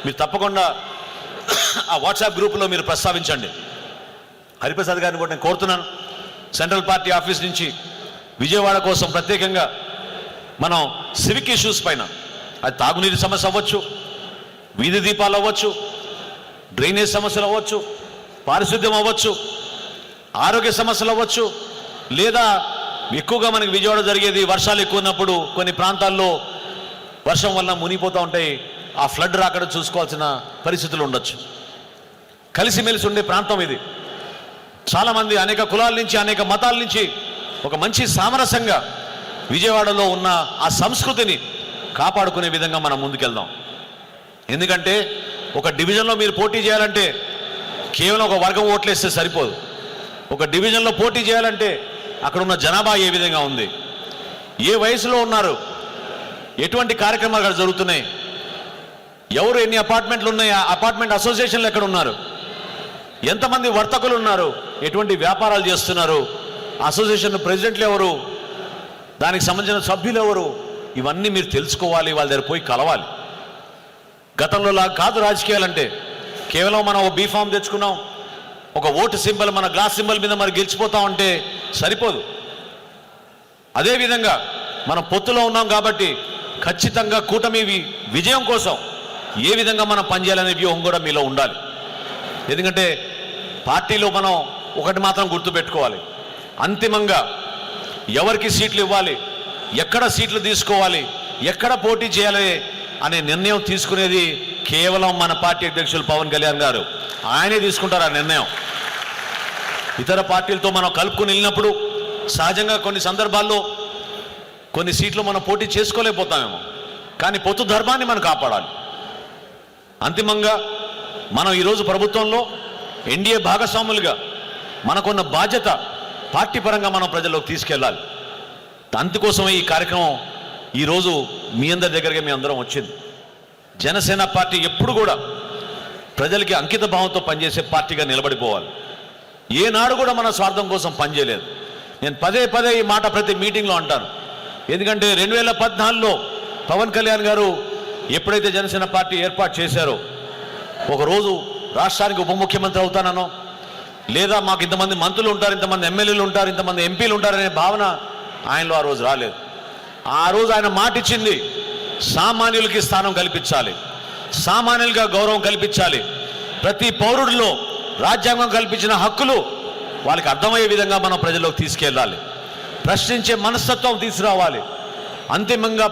మీరు తప్పకుండా ఆ వాట్సాప్ గ్రూపులో మీరు ప్రస్తావించండి. హరిప్రసాద్ గారిని కూడా నేను కోరుతున్నాను, సెంట్రల్ పార్టీ ఆఫీస్ నుంచి విజయవాడ కోసం ప్రత్యేకంగా మనం సివిక్ ఇష్యూస్ పైన, అది తాగునీటి సమస్య అవ్వచ్చు, వీధి దీపాలు అవ్వచ్చు, డ్రైనేజ్ సమస్యలు అవ్వచ్చు, పారిశుద్ధ్యం అవ్వచ్చు, ఆరోగ్య సమస్యలు అవ్వచ్చు, లేదా ఎక్కువగా మనకి విజయవాడ జరిగేది వర్షాలు ఎక్కువ ఉన్నప్పుడు కొన్ని ప్రాంతాల్లో వర్షం వల్ల మునిగిపోతూ ఉంటాయి, ఆ ఫ్లడ్ రాకుండా చూసుకోవాల్సిన పరిస్థితులు ఉండొచ్చు. కలిసిమెలిసి ఉండే ప్రాంతం ఇది. చాలామంది అనేక కులాల నుంచి అనేక మతాల నుంచి ఒక మంచి సామరస్యంగా విజయవాడలో ఉన్న ఆ సంస్కృతిని కాపాడుకునే విధంగా మనం ముందుకెళ్దాం. ఎందుకంటే ఒక డివిజన్లో మీరు పోటీ చేయాలంటే కేవలం ఒక వర్గం ఓట్లేస్తే సరిపోదు. ఒక డివిజన్లో పోటీ చేయాలంటే అక్కడ ఉన్న జనాభా ఏ విధంగా ఉంది, ఏ వయసులో ఉన్నారు, ఎటువంటి కార్యక్రమాలు అక్కడ జరుగుతున్నాయి, ఎవరు ఎన్ని అపార్ట్మెంట్లు ఉన్నాయి, ఆ అపార్ట్మెంట్ అసోసియేషన్లు ఎక్కడ ఉన్నారు, ఎంతమంది వర్తకులు ఉన్నారు, ఎటువంటి వ్యాపారాలు చేస్తున్నారు, అసోసియేషన్ ప్రెసిడెంట్లు ఎవరు, దానికి సంబంధించిన సభ్యులు ఎవరు, ఇవన్నీ మీరు తెలుసుకోవాలి, వాళ్ళ దగ్గర పోయి కలవాలి. గతంలో లాగా కాదు రాజకీయాలంటే కేవలం మనం ఒక బీఫామ్ తెచ్చుకున్నాం, ఒక ఓటు సింబల్ మన గ్లాస్ సింబల్ మీద మరి గెలిచిపోతాం అంటే సరిపోదు. అదేవిధంగా మనం పొత్తులో ఉన్నాం కాబట్టి ఖచ్చితంగా కూటమి విజయం కోసం ఏ విధంగా మనం పనిచేయాలనే వ్యూహం కూడా మీలో ఉండాలి. ఎందుకంటే పార్టీలో మనం ఒకటి మాత్రం గుర్తుపెట్టుకోవాలి, అంతిమంగా ఎవరికి సీట్లు ఇవ్వాలి, ఎక్కడ సీట్లు తీసుకోవాలి, ఎక్కడ పోటీ చేయాలి అనే నిర్ణయం తీసుకునేది కేవలం మన పార్టీ అధ్యక్షులు పవన్ కళ్యాణ్ గారు. ఆయనే తీసుకుంటారు ఆ నిర్ణయం. ఇతర పార్టీలతో మనం కలుపుకుని వెళ్ళినప్పుడు సహజంగా కొన్ని సందర్భాల్లో కొన్ని సీట్లు మనం పోటీ చేసుకోలేకపోతామేమో, కానీ పొత్తు ధర్మాన్ని మనం కాపాడాలి. అంతిమంగా మనం ఈరోజు ప్రభుత్వంలో ఎన్డీఏ భాగస్వాములుగా మనకున్న బాధ్యత పార్టీ పరంగా మనం ప్రజల్లోకి తీసుకెళ్ళాలి. అందుకోసమే ఈ కార్యక్రమం ఈరోజు మీ అందరి దగ్గరగా మీ అందరం వచ్చింది. జనసేన పార్టీ ఎప్పుడు కూడా ప్రజలకి అంకిత భావంతో పనిచేసే పార్టీగా నిలబడిపోవాలి. ఏనాడు కూడా మన స్వార్థం కోసం పనిచేయలేదు. నేను పదే పదే ఈ మాట ప్రతి మీటింగ్లో అంటాను. ఎందుకంటే 2014లో పవన్ కళ్యాణ్ గారు ఎప్పుడైతే జనసేన పార్టీ ఏర్పాటు చేశారో, ఒకరోజు రాష్ట్రానికి ఉప ముఖ్యమంత్రి అవుతానో, లేదా మాకు ఇంతమంది మంత్రులు ఉంటారు, ఇంతమంది ఎమ్మెల్యేలు ఉంటారు, ఇంతమంది ఎంపీలు ఉంటారనే భావన ఆయనలో ఆ రోజు రాలేదు. ఆ రోజు ఆయన మాట ఇచ్చింది, సామాన్యులకి స్థానం కల్పించాలి, సామాన్యులుగా గౌరవం కల్పించాలి, ప్రతి పౌరుడిలో రాజ్యాంగం కల్పించిన హక్కులు వాళ్ళకి అర్థమయ్యే విధంగా మనం ప్రజల్లోకి తీసుకెళ్ళాలి, ప్రశ్నించే మనస్తత్వం తీసుకురావాలి, అంతిమంగా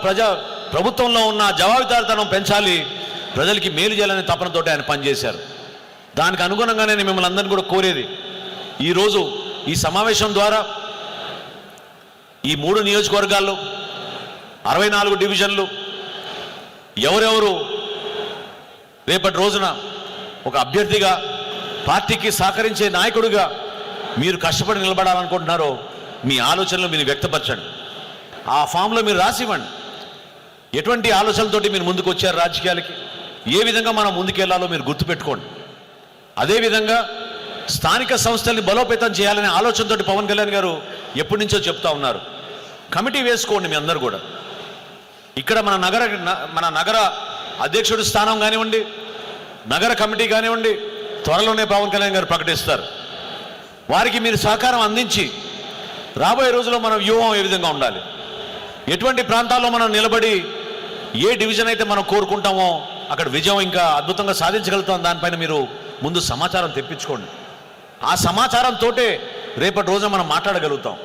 ప్రభుత్వంలో ఉన్న జవాబుదారీతనం పెంచాలి, ప్రజలకి మేలు చేయాలనే తపనతోటి ఆయన పనిచేశారు. దానికి అనుగుణంగానే నేను మిమ్మల్ని అందరినీ కూడా కోరేది, ఈరోజు ఈ సమావేశం ద్వారా ఈ 3 నియోజకవర్గాల్లో 64 డివిజన్లు ఎవరెవరు రేపటి రోజున ఒక అభ్యర్థిగా పార్టీకి సహకరించే నాయకుడిగా మీరు కష్టపడి నిలబడాలనుకుంటున్నారో మీ ఆలోచనలు మీరు వ్యక్తపరచండి. ఆ ఫామ్లో మీరు రాసివ్వండి. ఎటువంటి ఆలోచనలతోటి మీరు ముందుకు వచ్చారు రాజకీయాలకి, ఏ విధంగా మనం ముందుకెళ్లాలో మీరు గుర్తుపెట్టుకోండి. అదేవిధంగా స్థానిక సంస్థల్ని బలోపేతం చేయాలనే ఆలోచనతోటి పవన్ కళ్యాణ్ గారు ఎప్పటి నుంచో చెప్తా ఉన్నారు. కమిటీ వేసుకోండి మీ అందరూ కూడా. ఇక్కడ మన నగర అధ్యక్షుడి స్థానం కానివ్వండి, నగర కమిటీ కానివ్వండి, త్వరలోనే పవన్ కళ్యాణ్ గారు ప్రకటిస్తారు. వారికి మీరు సహకారం అందించి రాబోయే రోజుల్లో మన వ్యూహం ఏ విధంగా ఉండాలి, ఎటువంటి ప్రాంతాల్లో మనం నిలబడి ఏ డివిజన్ అయితే మనం కోరుకుంటామో అక్కడ విజయం ఇంకా అద్భుతంగా సాధించగలుగుతాం, దానిపైన మీరు ముందు సమాచారం తెప్పించుకోండి. ఆ సమాచారంతోటే రేపటి రోజున మనం మాట్లాడగలుగుతాం.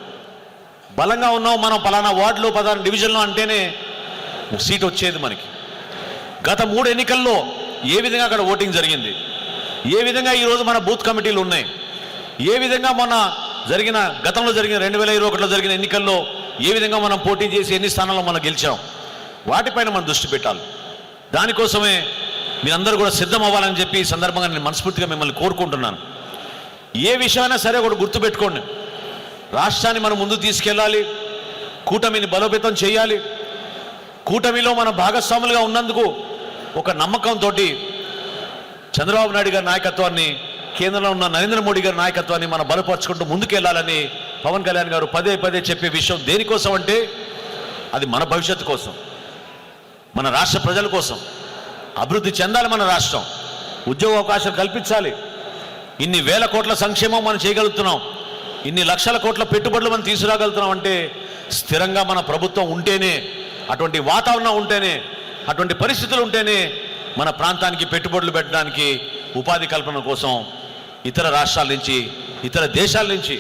బలంగా ఉన్నాం మనం పలానా వార్డులో 14 డివిజన్లో అంటేనే సీట్ వచ్చేది మనకి. గత 3 ఎన్నికల్లో ఏ విధంగా అక్కడ ఓటింగ్ జరిగింది, ఏ విధంగా ఈరోజు మన బూత్ కమిటీలు ఉన్నాయి, ఏ విధంగా మొన్న గతంలో జరిగిన 2021లో జరిగిన ఎన్నికల్లో ఏ విధంగా మనం పోటీ చేసి ఎన్ని స్థానాల్లో మనం గెలిచాం, వాటిపైన మనం దృష్టి పెట్టాలి. దానికోసమే మీరందరూ కూడా సిద్ధం అవ్వాలని చెప్పి ఈ సందర్భంగా నేను మనస్ఫూర్తిగా మిమ్మల్ని కోరుకుంటున్నాను. ఏ విషయమైనా సరే ఒకటి గుర్తుపెట్టుకోండి, రాష్ట్రాన్ని మనం ముందు తీసుకెళ్ళాలి, కూటమిని బలోపేతం చేయాలి. కూటమిలో మన భాగస్వాములుగా ఉన్నందుకు ఒక నమ్మకంతో చంద్రబాబు నాయుడు గారి నాయకత్వాన్ని కేంద్రంలో ఉన్న నరేంద్ర మోడీ గారి నాయకత్వాన్ని మనం బలపరుచుకుంటూ ముందుకెళ్లాలని పవన్ కళ్యాణ్ గారు పదే పదే చెప్పే విషయం దేనికోసం అంటే అది మన భవిష్యత్తు కోసం, మన రాష్ట్ర ప్రజల కోసం. అభివృద్ధి చెందాలి మన రాష్ట్రం, ఉద్యోగ అవకాశాలు కల్పించాలి. ఇన్ని వేల కోట్ల సంక్షేమం మనం చేయగలుగుతున్నాం, ఇన్ని లక్షల కోట్ల పెట్టుబడులు మనం తీసుకురాగలుగుతున్నాం అంటే స్థిరంగా మన ప్రభుత్వం ఉంటేనే, అటువంటి వాతావరణం ఉంటేనే, అటువంటి పరిస్థితులు ఉంటేనే మన ప్రాంతానికి పెట్టుబడులు పెట్టడానికి, ఉపాధి కల్పన కోసం ఇతర రాష్ట్రాల నుంచి, ఇతర దేశాల నుంచి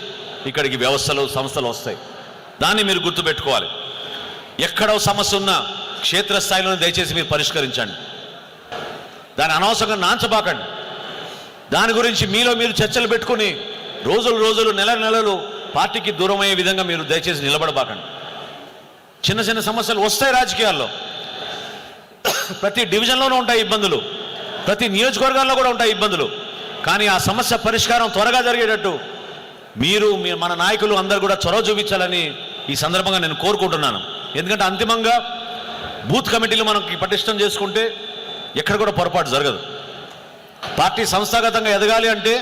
ఇక్కడికి వ్యవస్థలు, సంస్థలు వస్తాయి. దాన్ని మీరు గుర్తుపెట్టుకోవాలి. ఎక్కడో సమస్య ఉన్నా క్షేత్రస్థాయిలోనే దయచేసి మీరు పరిష్కరించండి. దాని అనవసరంగా నాంచబాకండి. దాని గురించి మీలో మీరు చర్చలు పెట్టుకుని రోజులు నెలలు పార్టీకి దూరం అయ్యే విధంగా మీరు దయచేసి నిలబడబాకండి. చిన్న చిన్న సమస్యలు వస్తాయి రాజకీయాల్లో, ప్రతి డివిజన్లోనూ ఉంటాయి ఇబ్బందులు, ప్రతి నియోజకవర్గాల్లో కూడా ఉంటాయి ఇబ్బందులు. కానీ ఆ సమస్య పరిష్కారం త్వరగా జరిగేటట్టు మీరు మన నాయకులు అందరూ కూడా చొరవ చూపించాలని ఈ సందర్భంగా నేను కోరుకుంటున్నాను. ఎందుకంటే అంతిమంగా బూత్ కమిటీలు మనకి పటిష్టం చేసుకుంటే ఎక్కడ కూడా పొరపాటు జరగదు. పార్టీ సంస్థాగతంగా ఎదగాలి అంటే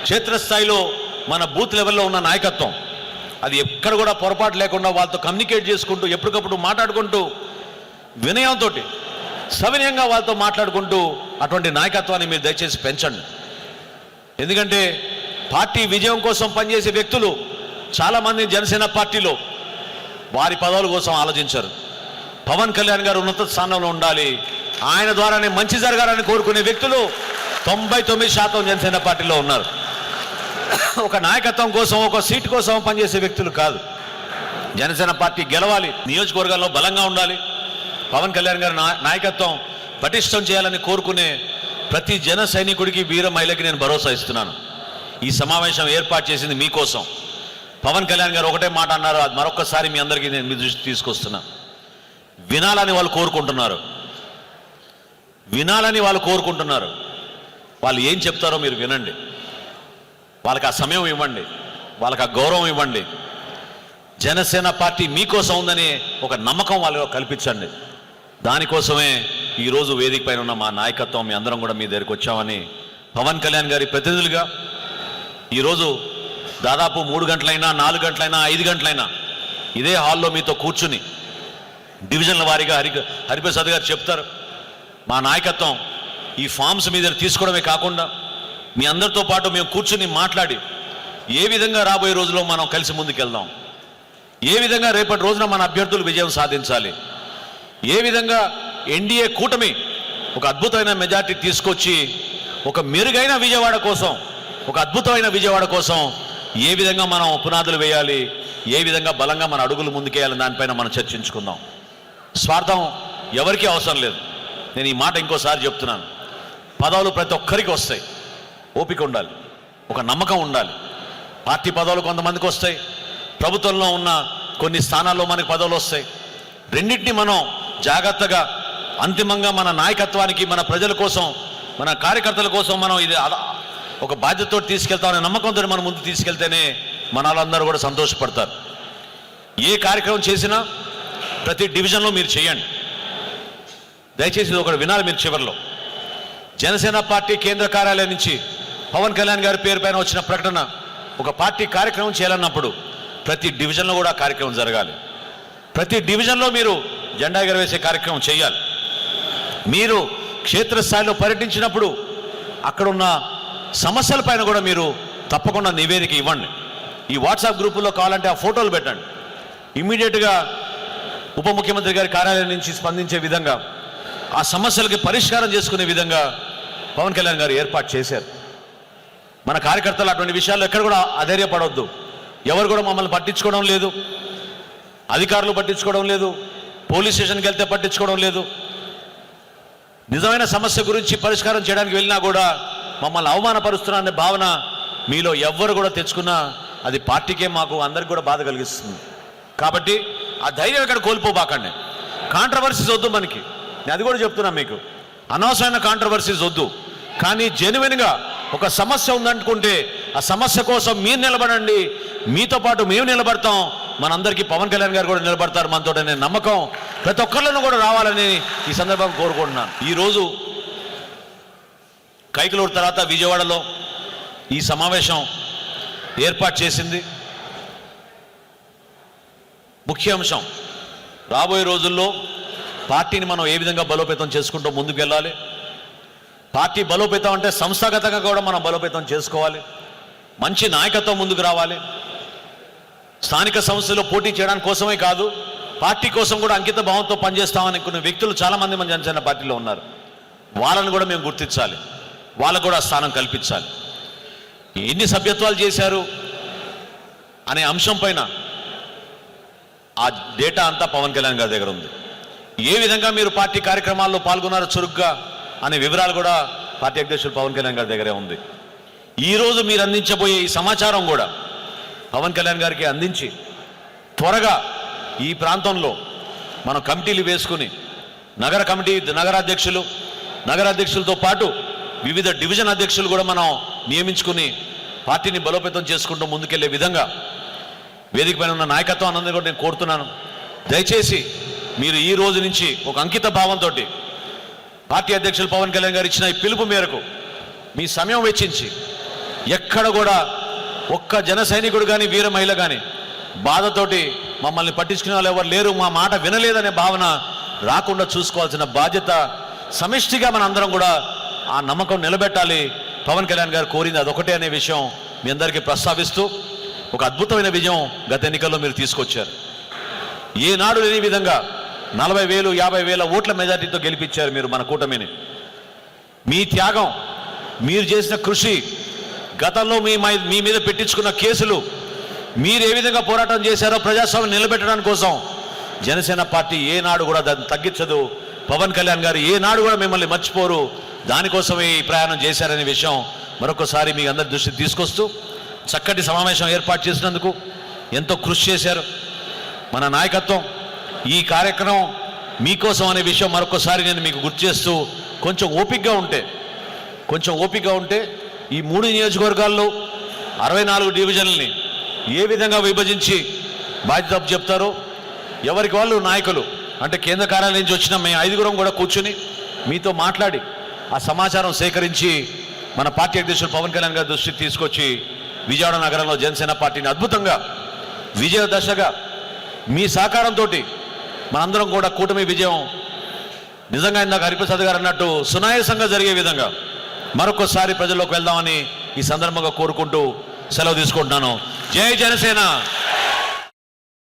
క్షేత్రస్థాయిలో మన బూత్ లెవెల్లో ఉన్న నాయకత్వం అది ఎక్కడ కూడా పొరపాటు లేకుండా వాళ్ళతో కమ్యూనికేట్ చేసుకుంటూ, ఎప్పటికప్పుడు మాట్లాడుకుంటూ, వినయంతో సవినయంగా వాళ్ళతో మాట్లాడుకుంటూ అటువంటి నాయకత్వాన్ని మీరు దయచేసి పెంచండి. ఎందుకంటే పార్టీ విజయం కోసం పనిచేసే వ్యక్తులు చాలామంది జనసేన పార్టీలో వారి పదవుల కోసం ఆలోచించారు. పవన్ కళ్యాణ్ గారు ఉన్నత స్థానంలో ఉండాలి, ఆయన ద్వారానే మంచి జరగాలని కోరుకునే వ్యక్తులు 99% జనసేన పార్టీలో ఉన్నారు. ఒక నాయకత్వం కోసం, ఒక సీటు కోసం పనిచేసే వ్యక్తులు కాదు. జనసేన పార్టీ గెలవాలి, నియోజకవర్గాల్లో బలంగా ఉండాలి, పవన్ కళ్యాణ్ గారి నాయకత్వం పటిష్టం చేయాలని కోరుకునే ప్రతి జన సైనికుడికి, వీర మహిళకి నేను భరోసా ఇస్తున్నాను. ఈ సమావేశం ఏర్పాటు చేసింది మీకోసం. పవన్ కళ్యాణ్ గారు ఒకటే మాట అన్నారు, అది మరొకసారి మీ అందరికీ నేను మీ దృష్టి తీసుకొస్తున్నా. వినాలని వాళ్ళు కోరుకుంటున్నారు, వినాలని వాళ్ళు కోరుకుంటున్నారు. వాళ్ళు ఏం చెప్తారో మీరు వినండి, వాళ్ళకి ఆ సమయం ఇవ్వండి, వాళ్ళకి ఆ గౌరవం ఇవ్వండి. జనసేన పార్టీ మీకోసం ఉందని ఒక నమ్మకం వాళ్ళలో కల్పించండి. దానికోసమే ఈరోజు వేదిక పైన ఉన్న మా నాయకత్వం మీ అందరం కూడా మీ దగ్గరికి వచ్చామని పవన్ కళ్యాణ్ గారి ప్రతినిధులుగా ఈరోజు దాదాపు 3 గంటలైనా, 4 గంటలైనా, 5 గంటలైనా ఇదే హాల్లో మీతో కూర్చుని డివిజన్ల వారీగా హరిప్రసాద్ గారు చెప్తారు. మా నాయకత్వం ఈ ఫామ్స్ మీద తీసుకోవడమే కాకుండా మీ అందరితో పాటు మేము కూర్చుని మాట్లాడి ఏ విధంగా రాబోయే రోజుల్లో మనం కలిసి ముందుకెళ్దాం, ఏ విధంగా రేపటి రోజున మన అభ్యర్థులు విజయం సాధించాలి, ఏ విధంగా ఎన్డీఏ కూటమి ఒక అద్భుతమైన మెజార్టీ తీసుకొచ్చి ఒక మెరుగైన విజయవాడ కోసం, ఒక అద్భుతమైన విజయవాడ కోసం ఏ విధంగా మనం పునాదులు వేయాలి, ఏ విధంగా బలంగా మన అడుగులు ముందుకేయాలని దానిపైన మనం చర్చించుకుందాం. స్వార్థం ఎవరికీ అవసరం లేదు. నేను ఈ మాట ఇంకోసారి చెప్తున్నాను. పదవులు ప్రతి ఒక్కరికి వస్తాయి, ఓపిక ఉండాలి, ఒక నమ్మకం ఉండాలి. పార్టీ పదవులు కొంతమందికి వస్తాయి, ప్రభుత్వంలో ఉన్న కొన్ని స్థానాల్లో మనకి పదవులు వస్తాయి. రెండింటిని మనం జాగ్రత్తగా అంతిమంగా మన నాయకత్వానికి, మన ప్రజల కోసం, మన కార్యకర్తల కోసం మనం ఇది ఒక బాధ్యతతో తీసుకెళ్తామనే నమ్మకంతో మనం ముందు తీసుకెళ్తేనే మన వాళ్ళందరూ కూడా సంతోషపడతారు. ఏ కార్యక్రమం చేసినా ప్రతి డివిజన్లో మీరు చేయండి. దయచేసి ఒకటి వినాలి మీరు. చివరిలో జనసేన పార్టీ కేంద్ర కార్యాలయం నుంచి పవన్ కళ్యాణ్ గారి పేరు పైన వచ్చిన ప్రకటన, ఒక పార్టీ కార్యక్రమం చేయాలన్నప్పుడు ప్రతి డివిజన్లో కూడా కార్యక్రమం జరగాలి. ప్రతి డివిజన్లో మీరు జెండా ఎగరవేసే కార్యక్రమం చేయాలి. మీరు క్షేత్రస్థాయిలో పర్యటించినప్పుడు అక్కడున్న సమస్యల పైన కూడా మీరు తప్పకుండా నివేదిక ఇవ్వండి. ఈ వాట్సాప్ గ్రూపుల్లో కావాలంటే ఆ ఫోటోలు పెట్టండి. ఇమ్మీడియట్గా ఉప ముఖ్యమంత్రి గారి కార్యాలయం నుంచి స్పందించే విధంగా, ఆ సమస్యలకి పరిష్కారం చేసుకునే విధంగా పవన్ కళ్యాణ్ గారు ఏర్పాటు చేశారు. మన కార్యకర్తలు అటువంటి విషయాల్లో ఎక్కడ కూడా అధైర్యపడవద్దు. ఎవరు కూడా మమ్మల్ని పట్టించుకోవడం లేదు, అధికారులు పట్టించుకోవడం లేదు, పోలీస్ స్టేషన్కి వెళ్తే పట్టించుకోవడం లేదు. నిజమైన సమస్య గురించి పరిష్కారం చేయడానికి వెళ్ళినా కూడా మమ్మల్ని అవమానపరుస్తున్నారనే భావన మీలో ఎవ్వరు కూడా తెచ్చుకున్నా అది పార్టీకే, మాకు అందరికి కూడా బాధ కలిగిస్తుంది. కాబట్టి ఆ ధైర్యం ఇక్కడ కోల్పోబాకండి. కాంట్రవర్సీస్ వద్దు మనకి, నేను అది కూడా చెప్తున్నా మీకు. అనవసరమైన కాంట్రవర్సీస్ వద్దు. కానీ జెన్యున్గా ఒక సమస్య ఉందనుకుంటే ఆ సమస్య కోసం మీరు నిలబడండి, మీతో పాటు మేము నిలబడతాం. మనందరికీ పవన్ కళ్యాణ్ గారు కూడా నిలబడతారు మనతో అనే నమ్మకం ప్రతి ఒక్కళ్ళను కూడా రావాలని ఈ సందర్భంగా కోరుకుంటున్నాను. ఈరోజు కైకలూరు తర్వాత విజయవాడలో ఈ సమావేశం ఏర్పాటు చేసింది. ముఖ్య అంశం రాబోయే రోజుల్లో పార్టీని మనం ఏ విధంగా బలోపేతం చేసుకుంటూ ముందుకెళ్ళాలి. పార్టీ బలోపేతం అంటే సంస్థాగతంగా కూడా మనం బలోపేతం చేసుకోవాలి. మంచి నాయకత్వం ముందుకు రావాలి. స్థానిక సంస్థలో పోటీ చేయడానికి కోసమే కాదు, పార్టీ కోసం కూడా అంకిత భావంతో పనిచేస్తామని కొన్ని వ్యక్తులు చాలామంది మన జనసేన పార్టీలో ఉన్నారు. వాళ్ళని కూడా మేము గుర్తించాలి, వాళ్ళకు కూడా స్థానం కల్పించాలి. ఎన్ని సభ్యత్వాలు చేశారు అనే అంశం పైన ఆ డేటా అంతా పవన్ కళ్యాణ్ గారి దగ్గర ఉంది. ఏ విధంగా మీరు పార్టీ కార్యక్రమాల్లో పాల్గొన్నారు చురుగ్గా అనే వివరాలు కూడా పార్టీ అధ్యక్షులు పవన్ కళ్యాణ్ గారి దగ్గరే ఉంది. ఈరోజు మీరు అందించబోయే ఈ సమాచారం కూడా పవన్ కళ్యాణ్ గారికి అందించి త్వరగా ఈ ప్రాంతంలో మనం కమిటీలు వేసుకుని నగరాధ్యక్షులతో పాటు వివిధ డివిజన్ అధ్యక్షులు కూడా మనం నియమించుకుని పార్టీని బలోపేతం చేసుకుంటూ ముందుకెళ్లే విధంగా వేదిక పైన ఉన్న నాయకత్వం అన్నది కూడా నేను కోరుతున్నాను. దయచేసి మీరు ఈ రోజు నుంచి ఒక అంకిత భావంతో పార్టీ అధ్యక్షులు పవన్ కళ్యాణ్ గారు ఇచ్చిన ఈ పిలుపు మేరకు మీ సమయం వెచ్చించి ఎక్కడ కూడా ఒక్క జన సైనికుడు కానీ వీర మహిళ కానీ బాధతోటి మమ్మల్ని పట్టించుకునే వాళ్ళు ఎవరు లేరు, మా మాట వినలేదనే భావన రాకుండా చూసుకోవాల్సిన బాధ్యత సమిష్టిగా మన అందరం కూడా ఆ నమ్మకం నిలబెట్టాలి. పవన్ కళ్యాణ్ గారు కోరింది అదొకటే అనే విషయం మీ అందరికీ ప్రస్తావిస్తూ ఒక అద్భుతమైన విజయం గత ఎన్నికల్లో మీరు తీసుకొచ్చారు. ఏనాడు లేని విధంగా 40,000, 50,000 ఓట్ల మెజార్టీతో గెలిపించారు మీరు మన కూటమిని. మీ త్యాగం, మీరు చేసిన కృషి, గతంలో మీ మీద పెట్టించుకున్న కేసులు, మీరు ఏ విధంగా పోరాటం చేశారో ప్రజాస్వామ్యం నిలబెట్టడానికి కోసం జనసేన పార్టీ ఏనాడు కూడా దాన్ని తగ్గించదు. పవన్ కళ్యాణ్ గారు ఏనాడు కూడా మిమ్మల్ని మర్చిపోరు. దానికోసమే ఈ ప్రయాణం చేశారనే విషయం మరొకసారి మీ అందరి దృష్టికి తీసుకొస్తూ చక్కటి సమావేశం ఏర్పాటు చేసినందుకు ఎంతో కృషి చేశారు మన నాయకత్వం. ఈ కార్యక్రమం మీకోసం అనే విషయం మరొకసారి నేను మీకు గుర్తు చేస్తూ కొంచెం ఓపికగా ఉంటే ఈ 3 నియోజకవర్గాల్లో 64 డివిజన్లని ఏ విధంగా విభజించి బాధ్యత చెప్తారో ఎవరికి వాళ్ళు నాయకులు అంటే కేంద్ర కార్యాలయం నుంచి వచ్చిన మేము 5గురం కూడా కూర్చుని మీతో మాట్లాడి ఆ సమాచారం సేకరించి మన పార్టీ అధ్యక్షులు పవన్ కళ్యాణ్ గారి దృష్టికి తీసుకొచ్చి విజయవాడ నగరంలో జనసేన పార్టీని అద్భుతంగా విజయ దశగా మీ సహకారంతో మనందరం కూడా కూటమి విజయం నిజంగా ఇందాక హరిప్రసాద్ గారు అన్నట్టు సునాయాసంగా జరిగే విధంగా మరొకసారి ప్రజల్లోకి వెళ్దామని ఈ సందర్భంగా కోరుకుంటూ సెలవు తీసుకుంటున్నాను. జై జనసేన.